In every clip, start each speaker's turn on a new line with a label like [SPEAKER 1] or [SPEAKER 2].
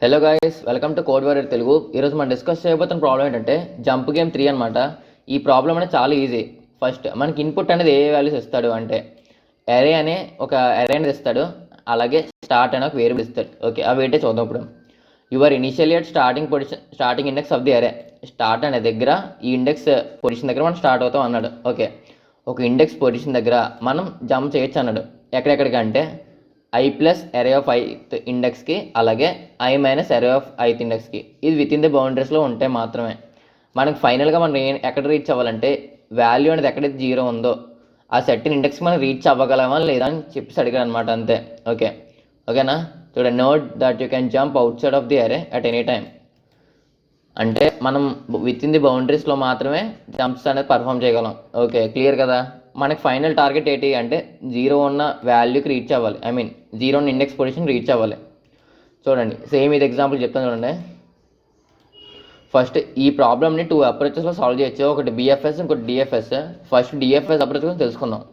[SPEAKER 1] Hello guys, welcome to Code Warrior Telugu. ఈరోజు మనం discuss చేయబోతున్న ప్రాబ్లం ఏంటంటే జంప్ గేమ్ 3 అనమాట. ఈ ప్రాబ్లం అనేది చాలా ఈజీ. ఫస్ట్ మనకి ఇన్పుట్ అనేది ఏ వాల్యూస్ ఇస్తాడు అంటే అరే అనే ఒక అరే అనేది ఇస్తాడు, అలాగే స్టార్ట్ అనే ఒక వేరియబుల్ ఇస్తాడు. ఓకే, అవి ఏంటో చూద్దాం ఇప్పుడు. Your initial at starting index of the అరే. స్టార్ట్ అనే దగ్గర ఈ ఇండెక్స్ పొజిషన్ దగ్గర మనం స్టార్ట్ అవుతాం అన్నాడు. ఓకే, ఒక ఇండెక్స్ పొజిషన్ దగ్గర మనం జంప్ చేయొచ్చు అన్నాడు. ఎక్కడెక్కడికి అంటే I plus array of ith ఇండెక్స్కి, అలాగే I minus array of ith ఇండెక్స్కి. ఇది విత్ ఇన్ ది బౌండరీస్లో ఉంటే మాత్రమే మనకి ఫైనల్గా మనం ఎక్కడ రీచ్ అవ్వాలంటే వాల్యూ అనేది ఎక్కడైతే 0 ఉందో ఆ సెట్టిన్ ఇండెక్స్కి మనం రీచ్ అవ్వగలమా లేదా అని చెప్పి అడిగారు అనమాట, అంతే. ఓకేనా, చూడండి. Note that you can jump out side of the అరే అట్ ఎనీ టైమ్. అంటే మనం విత్ ఇన్ ది బౌండరీస్లో మాత్రమే జంప్స్ అనేది పర్ఫామ్ చేయగలం. ఓకే, క్లియర్ కదా. మనకి ఫైనల్ టార్గెట్ ఏంటి అంటే 0 ఉన్న వాల్యూకి రీచ్ అవ్వాలి. 0 ఉన్న ఇండెక్స్ పొజిషన్ రీచ్ అవ్వాలి. చూడండి, సేమ్ ఇది ఎగ్జాంపుల్ చెప్తాను చూడండి. ఫస్ట్ ఈ ప్రాబ్లమ్ని 2 అప్రోచెస్లో సాల్వ్ చేయొచ్చు. ఒకటి బిఎఫ్ఎస్, ఇంకోటి డిఎఫ్ఎస్. ఫస్ట్ డిఎఫ్ఎస్ అప్రోచ్ గురించి తెలుసుకుందాం.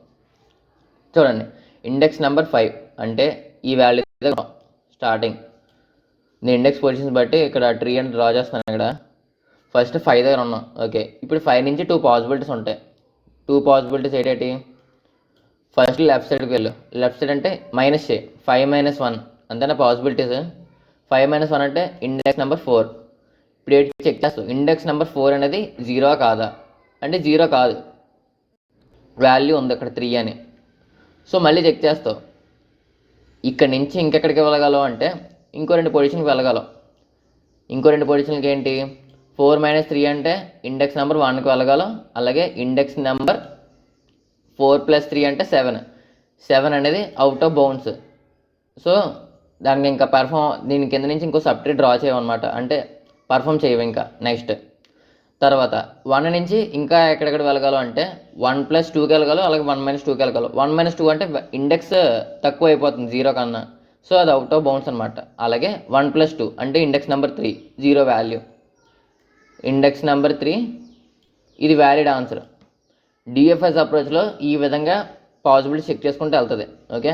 [SPEAKER 1] చూడండి, ఇండెక్స్ నెంబర్ 5 అంటే ఈ వాల్యూ స్టార్టింగ్ నేను ఇండెక్స్ పొజిషన్స్ బట్టి ఇక్కడ ట్రీ అని డ్రా చేస్తున్నాను. ఇక్కడ ఫస్ట్ 5 దగ్గర ఉన్నాం. ఓకే, ఇప్పుడు 5 నుంచి 2 పాసిబిలిటీస్ ఉంటాయి. 2 పాసిబిలిటీస్ ఏంటి? ఫస్ట్ లెఫ్ట్ సైడ్కి వెళ్ళు. లెఫ్ట్ సైడ్ అంటే మైనస్ చేయి. 5 - 1 అంతేనా పాసిబిలిటీస్. 5 - 1 అంటే ఇండెక్స్ నెంబర్ 4. ఇప్పుడు ఏంటి చెక్ చేస్తావు, ఇండెక్స్ నెంబర్ 4 అనేది 0 కాదా అంటే 0 కాదు, వాల్యూ ఉంది అక్కడ 3 అని. సో మళ్ళీ చెక్ చేస్తావు. ఇక్కడ నుంచి ఇంకెక్కడికి వెళ్ళగలవు అంటే ఇంకో 2 పొజిషన్కి వెళ్ళగలవు. ఇంకో 2 పొజిషన్కి ఏంటి? 4 - 3 అంటే ఇండెక్స్ నెంబర్ 1కి వెళ్ళగలం, అలాగే ఇండెక్స్ నెంబర్ 4 + 3 అంటే 7 అనేది అవుట్ ఆఫ్ బౌండ్స్. సో దానికి ఇంకా దీని కింద నుంచి ఇంకో సబ్ట్రీ డ్రా చేయమన్నమాట, అంటే పర్ఫామ్ చేయవు ఇంకా. నెక్స్ట్ తర్వాత 1 నుంచి ఇంకా ఎక్కడెక్కడ వెళ్ళగలం అంటే 1 + 2కి వెళ్ళగలం, అలాగే 1 - 2కి వెళ్ళగలం. 1 - 2 అంటే ఇండెక్స్ తక్కువ అయిపోతుంది 0 కన్నా, సో అది అవుట్ ఆఫ్ బౌండ్స్ అనమాట. అలాగే 1 + 2 అంటే index number 3, 0 value. Index number 3 ఇది వ్యాలిడ్ ఆన్సర్. డిఎఫ్ఎస్ అప్రోచ్లో ఈ విధంగా పాసిబిలిటీ చెక్ చేసుకుంటూ వెళ్తుంది. ఓకే,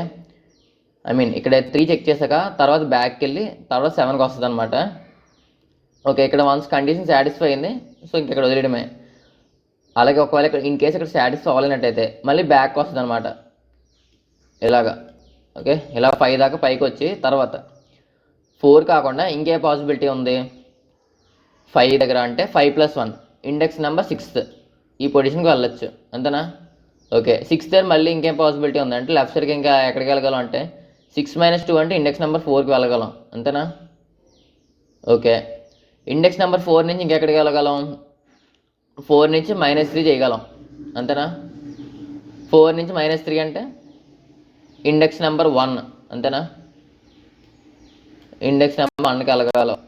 [SPEAKER 1] ఇక్కడ 3 చెక్ చేశాక తర్వాత బ్యాక్కి వెళ్ళి తర్వాత 7కి వస్తుంది అనమాట. ఓకే, ఇక్కడ వన్స్ కండిషన్ సాటిస్ఫై అయింది, సో ఇక్కడ వదిలేయడమే. అలాగే ఒకవేళ ఇక్కడ ఇన్ కేసు ఇక్కడ సాటిస్ఫై అవ్వలేనట్టయితే మళ్ళీ బ్యాక్ వస్తుంది అనమాట ఇలాగా. ఓకే, ఇలా 5 దాకా పైకి వచ్చి తర్వాత 4 కాకుండా ఇంకే పాసిబిలిటీ ఉంది 5 దగ్గర అంటే 5 + 1 ఇండెక్స్ నెంబర్ 6 ఈ పొజిషన్కి వెళ్ళొచ్చు, అంతేనా. ఓకే, 6 దగ్గర మళ్ళీ ఇంకేం పాసిబిలిటీ ఉంది అంటే లెఫ్ట్ సైడ్కి ఇంకా ఎక్కడికి వెళ్ళగలం అంటే 6 - 2 అంటే ఇండెక్స్ నెంబర్ 4కి వెళ్ళగలం, అంతేనా. ఓకే, ఇండెక్స్ నెంబర్ 4 నుంచి ఇంకెక్కడికి వెళ్ళగలం? 4 నుంచి -3 చేయగలం, అంతేనా. 4 నుంచి -3 అంటే ఇండెక్స్ నెంబర్ 1, అంతేనా. ఇండెక్స్ నెంబర్ 1కి వెళ్ళగలం.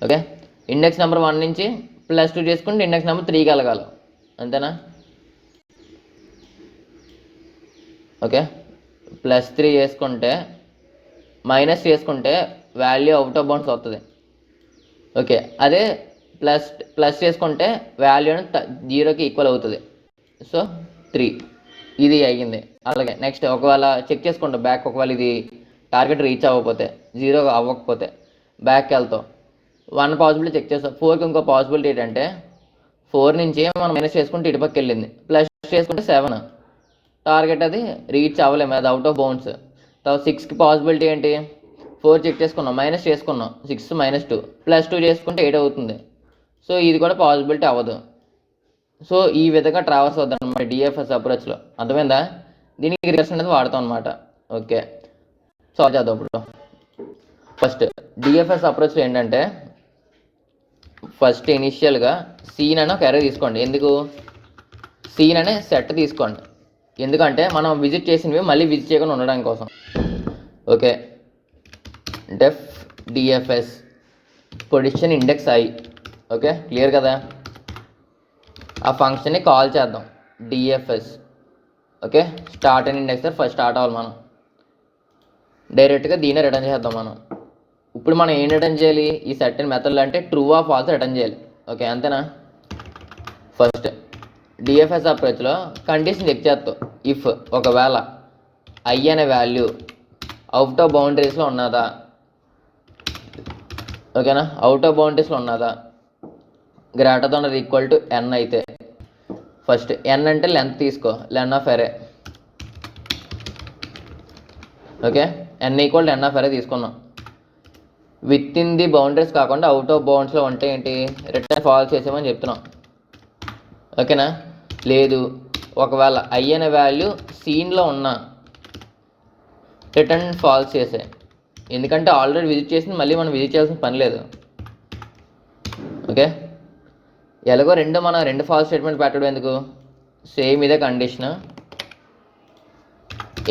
[SPEAKER 1] ఓకే, ఇండెక్స్ నెంబర్ 1 నుంచి +2 చేసుకుంటే ఇండెక్స్ నెంబర్ 3కి వెళ్ళగలం, అంతేనా. ఓకే, +3 చేసుకుంటే మైనస్ చేసుకుంటే వాల్యూ అవుట్ ఆఫ్ బౌండ్స్ వస్తుంది. ఓకే, అదే ప్లస్ చేసుకుంటే వాల్యూ 0కి ఈక్వల్ అవుతుంది. సో 3 ఇది అయ్యింది. అలాగే నెక్స్ట్ ఒకవేళ చెక్ చేసుకుంటాం బ్యాక్, ఒకవేళ ఇది టార్గెట్ రీచ్ అవ్వకపోతే 0 అవ్వకపోతే బ్యాక్కి వెళ్తాం. 1 పాసిబిలిటీ చెక్ చేస్తాం. 4కి ఇంకో పాసిబిలిటీ ఏంటంటే 4 నుంచి మనం మైనస్ చేసుకుంటే ఇటుపక్క వెళ్ళింది, ప్లస్ చేసుకుంటే 7, టార్గెట్ అది రీచ్ అవ్వలేము, అది అవుట్ ఆఫ్ బౌండ్స్. తర్వాత 6కి పాసిబిలిటీ ఏంటి? 4 చెక్ చేసుకున్నాం, మైనస్ చేసుకున్నాం, 6 - 2 +2 చేసుకుంటే 8 అవుతుంది. సో ఇది కూడా పాసిబిలిటీ అవ్వదు. సో ఈ విధంగా ట్రావర్స్ అవుతుంది అనమాట డిఎఫ్ఎస్ అప్రోచ్లో, అర్థమైందా. దీనికి రికర్షన్ అనేది వాడతాం అనమాట. ఓకే, సాల్వ్ చేద్దాం ఇప్పుడు. ఫస్ట్ డిఎఫ్ఎస్ అప్రోచ్లో ఏంటంటే ఫస్ట్ ఇనిషియల్గా సీన్ అనే ఒక అరే తీసుకోండి. ఎందుకు? సీన్ అనే సెట్ తీసుకోండి, ఎందుకంటే మనం విజిట్ చేసినవి మళ్ళీ విజిట్ చేయకుండా ఉండడం కోసం. Okay, deaf DFS position index I. Okay, clear కదా. ఆ ఫంక్షన్ని కాల్ చేద్దాం DFS. Okay, start and index first start అవ్వాలి మనం, డైరెక్ట్గా దీన్నే రిటర్న్ చేద్దాం మనం. ఇప్పుడు మనం ఏం రిటర్న్ చేయాలి? ఈ సెట్ మెథడ్లో అంటే ట్రూ ఆర్ ఫాల్స్ రిటర్న్ చేయాలి. ఓకే, అంతేనా. ఫస్ట్ డిఎఫ్ఎస్ అప్రోచ్లో కండిషన్ చెక్ చేస్తాం. ఇఫ్ ఒకవేళ ఐ అనే వాల్యూ అవుట్ ఆఫ్ బౌండరీస్లో ఉన్నదా, ఓకేనా, అవుట్ ఆఫ్ బౌండరీస్లో ఉన్నదా, greater than or equal to N అయితే ఫస్ట్ ఎన్ అంటే లెంత్ తీసుకో, len of array. Okay, N equal to N of array తీసుకున్నాం. విత్ ఇన్ ది బౌండరీస్ కాకుండా అవుట్ ఆఫ్ బౌండ్స్లో ఉంటే ఏంటి, రిటర్న్ ఫాల్స్ చేసామని చెప్తున్నాం. ఓకేనా, లేదు ఒకవేళ ఐ అనే వాల్యూ సీన్లో ఉన్న రిటర్న్ ఫాల్స్ చేసే, ఎందుకంటే ఆల్రెడీ విజిట్ చేసింది మళ్ళీ మనం విజిట్ చేయాల్సిన పని లేదు. ఓకే, ఎలాగో మనం రెండు ఫాల్స్ స్టేట్మెంట్ పెట్టడం ఎందుకు, సేమ్ ఇదే కండిషన్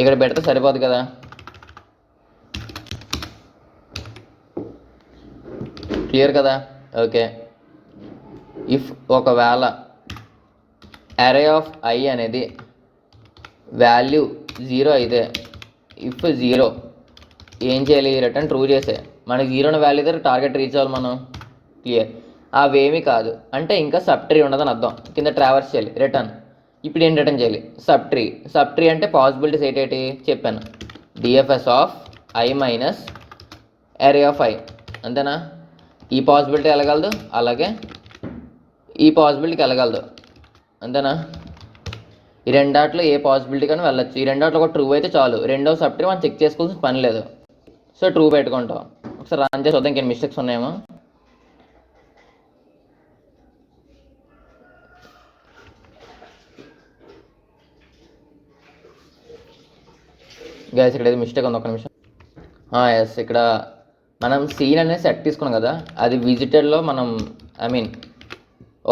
[SPEAKER 1] ఇక్కడ పెడితే సరిపోదు కదా. క్లియర్ కదా. ఓకే, ఇఫ్ ఒకవేళ అరే ఆఫ్ ఐ అనేది వాల్యూ 0 అయితే, ఇఫ్ 0 ఏం చేయాలి, రిటర్న్ ట్రూ చేసే. మనకి 0 అనే వాల్యూ దగ్గర టార్గెట్ రీచ్ అవ్వాలి మనం. క్లియర్, అవేమీ కాదు అంటే ఇంకా సబ్ ట్రీ ఉండదని అర్థం, కింద ట్రావర్స్ చేయాలి రిటర్న్. ఇప్పుడు ఏం రిటర్న్ చేయాలి, సబ్ ట్రీ అంటే పాసిబిలిటీస్ ఏంటి చెప్పాను, DFS of I minus array of I, అంతేనా. ఈ పాసిబిలిటీ వెళ్ళగలదు, అలాగే ఈ పాసిబిలిటీకి వెళ్ళగలదు, అంతేనా. ఈ రెండాట్లో ఏ పాసిబిలిటీ కానీ వెళ్ళొచ్చు. ఈ రెండాట్లో ఒక ట్రూ అయితే చాలు, రెండో సబ్ ట్రీ మనం చెక్ చేసుకోవాల్సిన పని లేదు. సో ట్రూ పెట్టుకుంటాం. ఒకసారి రన్ చేసి చూద్దాం ఇంకేం మిస్టేక్స్ ఉన్నాయేమో. గైస్ ఇక్కడ ఏదో మిస్టేక్ ఉంది, ఒక నిమిషం. ఎస్, ఇక్కడ మనం సీన్ అనేది సెట్ తీసుకున్నాం కదా, అది విజిటెడ్లో మనం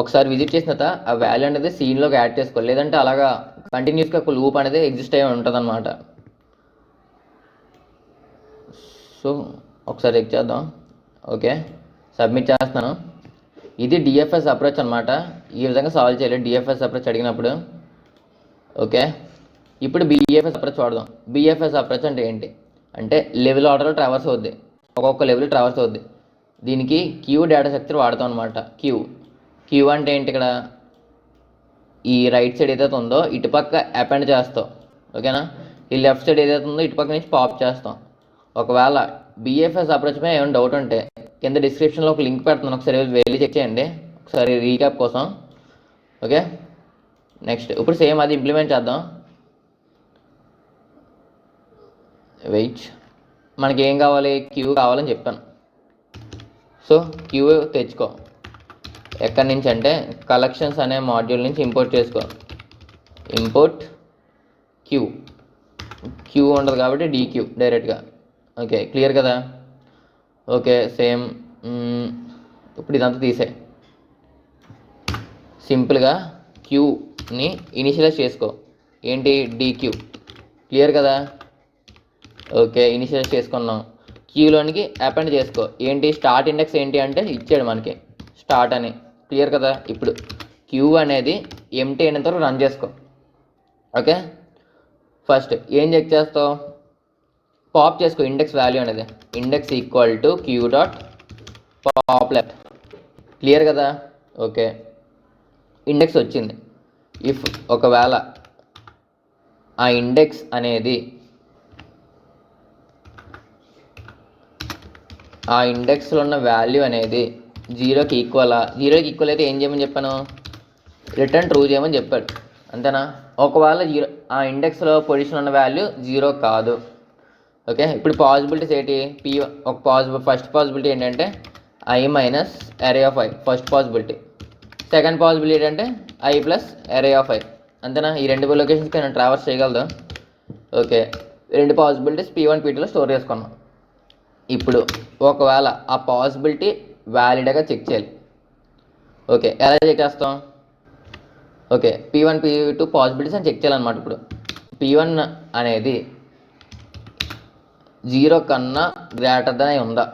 [SPEAKER 1] ఒకసారి విజిట్ చేసిన తర్వాత ఆ వాల్యూ అనేది సీన్లోకి యాడ్ చేసుకోవాలి, లేదంటే అలాగా కంటిన్యూస్గా ఒక లూప్ అనేది ఎగ్జిస్ట్ అయ్యి ఉంటుంది అనమాట. సో ఒకసారి చెక్ చేద్దాం. ఓకే, సబ్మిట్ చేస్తున్నాను. ఇది డిఎఫ్ఎస్ అప్రోచ్ అనమాట. ఈ విధంగా సాల్వ్ చేయాలి డిఎఫ్ఎస్ అప్రోచ్ అడిగినప్పుడు. ఓకే, ఇప్పుడు బిఎఫ్ఎస్ అప్రోచ్ వాడదాం. బిఎఫ్ఎస్ అప్రోచ్ అంటే ఏంటి అంటే లెవెల్ ఆర్డర్లో ట్రావర్స్ అవుద్ది, ఒక్కొక్క లెవెల్ ట్రావర్స్ అవుద్ది. దీనికి క్యూ డేటా స్ట్రక్చర్ వాడతాం అనమాట. క్యూ అంటే ఏంటి, ఇక్కడ ఈ రైట్ సైడ్ ఏదైతే ఉందో ఇటుపక్క అపెండ్ చేస్తాం. ఓకేనా, ఈ లెఫ్ట్ సైడ్ ఏదైతే ఉందో ఇటుపక్క నుంచి పాప్ చేస్తాం. ఒకవేళ బిఎఫ్ఎస్ అప్రోచ్ మీద ఏమైనా డౌట్ ఉంటే కింద డిస్క్రిప్షన్లో ఒక లింక్ పెడుతున్నాను, ఒకసారి వెళ్ళి చెక్ చేయండి ఒకసారి రీక్యాప్ కోసం. ఓకే, నెక్స్ట్ ఇప్పుడు సేమ్ అది ఇంప్లిమెంట్ చేద్దాం. వెయిట్, మనకి ఏం కావాలి, క్యూ కావాలని చెప్పాను. సో క్యూ తెచ్చుకో. ఎక్కడి నుంచి అంటే కలెక్షన్స్ అనే మాడ్యూల్ నుంచి ఇంపోర్ట్ చేసుకో. ఇంపోర్ట్ క్యూ ఉండదు కాబట్టి డీక్యూ డైరెక్ట్గా. ఓకే, క్లియర్ కదా. ఓకే, సేమ్ ఇప్పుడు ఇదంతా తీసే, సింపుల్గా క్యూని ఇనిషియలైజ్ చేసుకో. ఏంటి, డీక్యూ. క్లియర్ కదా. ఓకే, ఇనిషియలైజ్ చేసుకున్నాం. క్యూలోనికి అపెండ్ చేసుకో. ఏంటి, స్టార్ట్ ఇండెక్స్ ఏంటి అంటే ఇచ్చాడు మనకి స్టార్ట్ అని. క్లియర్ కదా. ఇప్పుడు క్యూ అనేది ఎంటీ అయినంత వరకు రన్ చేసుకో. ఓకే, ఫస్ట్ ఏం చెక్ చేస్తావు, పాప్ చేసుకో ఇండెక్స్ వాల్యూ అనేది. Index equal to q dot pop left. Clear కదా. ఓకే, ఇండెక్స్ వచ్చింది. ఇఫ్ ఒకవేళ ఆ ఇండెక్స్ అనేది ఆ ఇండెక్స్లో ఉన్న వాల్యూ అనేది 0కి ఈక్వల్ అయితే ఏం చేయమని చెప్పాను, రిటర్న్ ట్రూ చేయమని చెప్పాడు, అంతేనా. ఒకవేళ ఆ ఇండెక్స్లో పొజిషన్ ఉన్న వాల్యూ 0 కాదు. ఓకే, ఇప్పుడు పాసిబిలిటీస్ ఏంటి, ఫస్ట్ పాసిబిలిటీ ఏంటంటే I minus array of I, first possibility. Second possibility ఏంటంటే I plus array of I, అంతేనా. ఈ రెండు లొకేషన్స్కి నేను ట్రావర్స్ చేయగలదు. ఓకే, రెండు పాసిబిలిటీస్ P1 P2లో స్టోర్ చేసుకున్నాం. ఇప్పుడు ఒకవేళ ఆ పాసిబిలిటీ వ్యాలిడ్గా చెక్ చేయాలి. ఓకే, ఎలా చెక్ చేస్తాం, ఓకే P1 P2 పాసిబిలిటీస్ అని చెక్ చేయాలన్నమాట. ఇప్పుడు P1 అనేది 0 కన్నా గ్రేటర్ దాన్ ఉందా,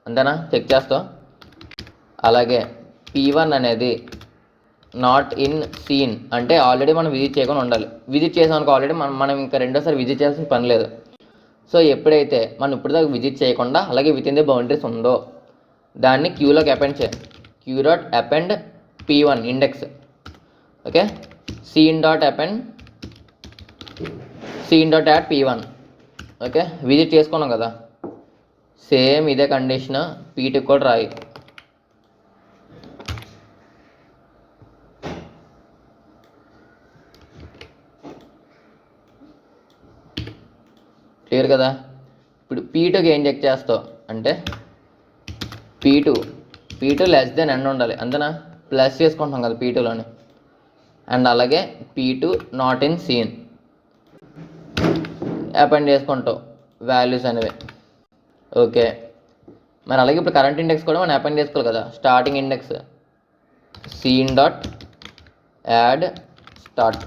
[SPEAKER 1] అంతేనా, చెక్ చేస్తాం. అలాగే P1 అనేది నాట్ ఇన్ సీన్ అంటే ఆల్రెడీ మనం విజిట్ చేయకుండా ఉండాలి. విజిట్ చేసాం అనుకో ఆల్రెడీ మనం ఇంకా రెండోసారి విజిట్ చేయాల్సిన పని లేదు. సో ఎప్పుడైతే మనం ఇప్పటిదాకా విజిట్ చేయకుండా అలాగే విత్ ఇన్ ది బౌండరీస్ ఉందో దాన్ని క్యూలోకి అపెండ్ చేయాలి. Q dot append P1 index. Okay, seen dot add P1. Okay, visit చేసుకున్నాం కదా, సేమ్ ఇదే కండిషన్ పీటుకి కూడా రాయి. క్లియర్ కదా? ఇప్పుడు పీ2కి ఏం చెక్ చేస్తావు అంటే పీ2 లెస్ దెన్ ఎన్ ఉండాలి, అంతేనా? ప్లస్ చేసుకుంటున్నాం కదా పీ2లోని. అండ్ అలాగే పీ2 నాట్ ఇన్ సీన్ అపెండ్ చేసుకుంటావు వాల్యూస్ అనేవి. ఓకే, మరి అలాగే ఇప్పుడు కరెంట్ ఇండెక్స్ కూడా మనం అపెండ్ చేసుకోవాలి కదా. Starting index seen dot add start.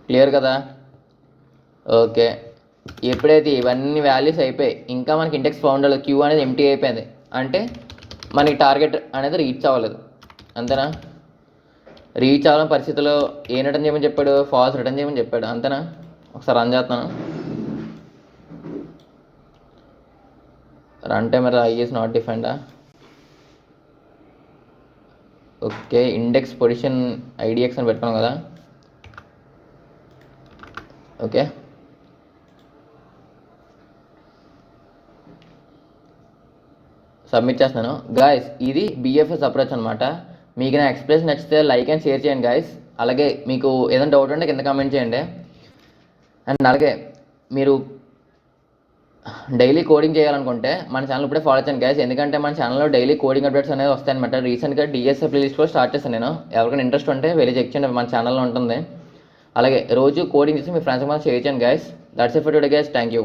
[SPEAKER 1] Clear కదా? ఓకే, ఎప్పుడైతే ఇవన్నీ వాల్యూస్ అయిపోయి ఇంకా మనకి ఇండెక్స్ ఫౌండ్ అవ్వలేదు, క్యూ అనేది ఎంటీ అయిపోయింది అంటే మనకి టార్గెట్ అనేది రీచ్ అవ్వలేదు, అంతేనా? రీచ్ అవ్వాలని పరిస్థితిలో ఏం రిటర్న్ చేయమని చెప్పాడు? ఫాల్స్ రిటర్న్ చేయమని చెప్పాడు, అంతేనా? ఒకసారి రన్ చేస్తాను. Run time I is not డిఫైన్డా? ఓకే, ఇండెక్స్ పొజిషన్ ఐడిఎక్స్ అని పెట్టుకున్నాం కదా. ఓకే, సబ్మిట్ చేస్తున్నాను. గాయస్, ఇది బిఎఫ్ఎస్ అప్రోచ్ అనమాట. మీకు నా ఎక్స్ప్రెషన్ నచ్చితే లైక్ అండ్ షేర్ చేయండి గాయస్. అలాగే మీకు ఏదైనా డౌట్ ఉంటే కింద కామెంట్ చేయండి. అండ్ అలాగే మీరు డైలీ కోడింగ్ చేయాలనుకుంటే మన ఛానల్ ఇప్పుడే ఫాలో చేయండి గాయస్. ఎందుకంటే మన ఛానల్లో డైలీ కోడింగ్ అప్డేట్స్ అనేది వస్తాయన్నమాట. రీసెంట్గా డిఎస్ఏ ప్లేలిస్ట్ కూడా స్టార్ట్ చేశాను నేను. ఎవరికైనా ఇంట్రెస్ట్ ఉంటే వెళ్ళి చెక్ చేయండి, మన ఛానల్లో ఉంటుంది. అలాగే రోజు కోడింగ్ చేసి మీ ఫ్రెండ్స్కి మనం షేర్ చేయండి guys. That's it for today guys. Thank you.